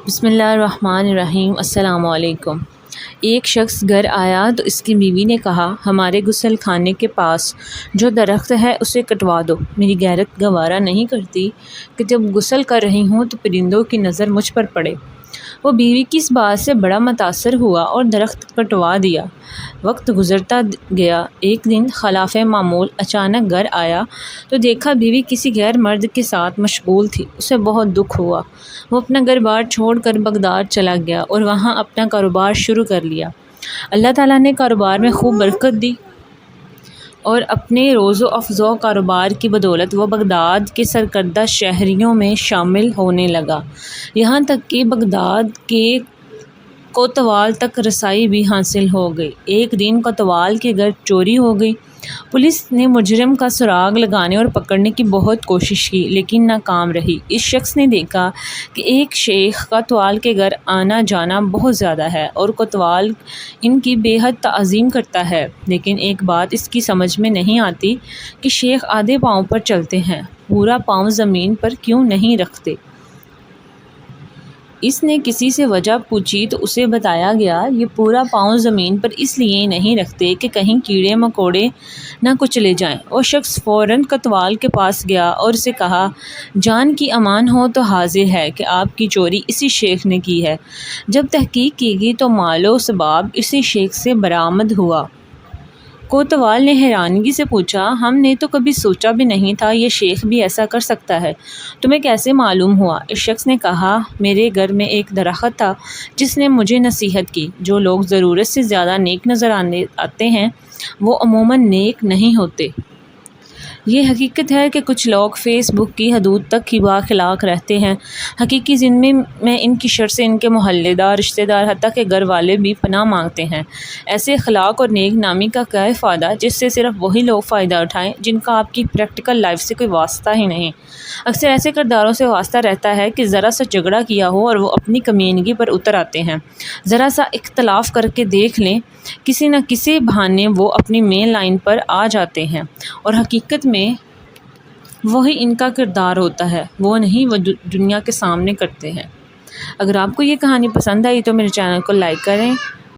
بسم اللہ الرحمن الرحیم۔ السلام علیکم۔ ایک شخص گھر آیا تو اس کی بیوی نے کہا، ہمارے غسل خانے کے پاس جو درخت ہے اسے کٹوا دو۔ میری غیرت گوارا نہیں کرتی کہ جب غسل کر رہی ہوں تو پرندوں کی نظر مجھ پر پڑے۔ وہ بیوی کی اس بات سے بڑا متاثر ہوا اور درخت کٹوا دیا۔ وقت گزرتا گیا۔ ایک دن خلاف معمول اچانک گھر آیا تو دیکھا بیوی کسی غیر مرد کے ساتھ مشغول تھی۔ اسے بہت دکھ ہوا۔ وہ اپنا گھر بار چھوڑ کر بغداد چلا گیا اور وہاں اپنا کاروبار شروع کر لیا۔ اللہ تعالیٰ نے کاروبار میں خوب برکت دی اور اپنے روز و افزا کاروبار کی بدولت وہ بغداد کے سرکردہ شہریوں میں شامل ہونے لگا، یہاں تک کہ بغداد کے کوتوال تک رسائی بھی حاصل ہو گئی۔ ایک دن کوتوال کے گھر چوری ہو گئی۔ پولیس نے مجرم کا سراغ لگانے اور پکڑنے کی بہت کوشش کی لیکن ناکام رہی۔ اس شخص نے دیکھا کہ ایک شیخ کوتوال کے گھر آنا جانا بہت زیادہ ہے اور کوتوال ان کی بے حد تعظیم کرتا ہے، لیکن ایک بات اس کی سمجھ میں نہیں آتی کہ شیخ آدھے پاؤں پر چلتے ہیں، پورا پاؤں زمین پر کیوں نہیں رکھتے؟ اس نے کسی سے وجہ پوچھی تو اسے بتایا گیا، یہ پورا پاؤں زمین پر اس لیے نہیں رکھتے کہ کہیں کیڑے مکوڑے نہ کچلے جائیں۔ وہ شخص فوراً کوتوال کے پاس گیا اور اسے کہا، جان کی امان ہو تو حاضر ہے کہ آپ کی چوری اسی شیخ نے کی ہے۔ جب تحقیق کی گئی تو مال و اسباب اسی شیخ سے برآمد ہوا۔ کوتوال نے حیرانگی سے پوچھا، ہم نے تو کبھی سوچا بھی نہیں تھا یہ شیخ بھی ایسا کر سکتا ہے، تمہیں کیسے معلوم ہوا؟ اس شخص نے کہا، میرے گھر میں ایک درخت تھا جس نے مجھے نصیحت کی، جو لوگ ضرورت سے زیادہ نیک نظر آتے ہیں وہ عموماً نیک نہیں ہوتے۔ یہ حقیقت ہے کہ کچھ لوگ فیس بک کی حدود تک ہی بااخلاق رہتے ہیں، حقیقی زندگی میں ان کی شر سے ان کے محلے دار، رشتہ دار، حتیٰ کہ گھر والے بھی پناہ مانگتے ہیں۔ ایسے اخلاق اور نیک نامی کا کیا فائدہ جس سے صرف وہی لوگ فائدہ اٹھائیں جن کا آپ کی پریکٹیکل لائف سے کوئی واسطہ ہی نہیں۔ اکثر ایسے کرداروں سے واسطہ رہتا ہے کہ ذرا سا جھگڑا کیا ہو اور وہ اپنی کمینگی پر اتر آتے ہیں، ذرا سا اختلاف کر کے دیکھ لیں، کسی نہ کسی بہانے وہ اپنی مین لائن پر آ جاتے ہیں اور حقیقت میں وہی ان کا کردار ہوتا ہے، وہ نہیں وہ دنیا کے سامنے کرتے ہیں۔ اگر آپ کو یہ کہانی پسند آئی تو میرے چینل کو لائک کریں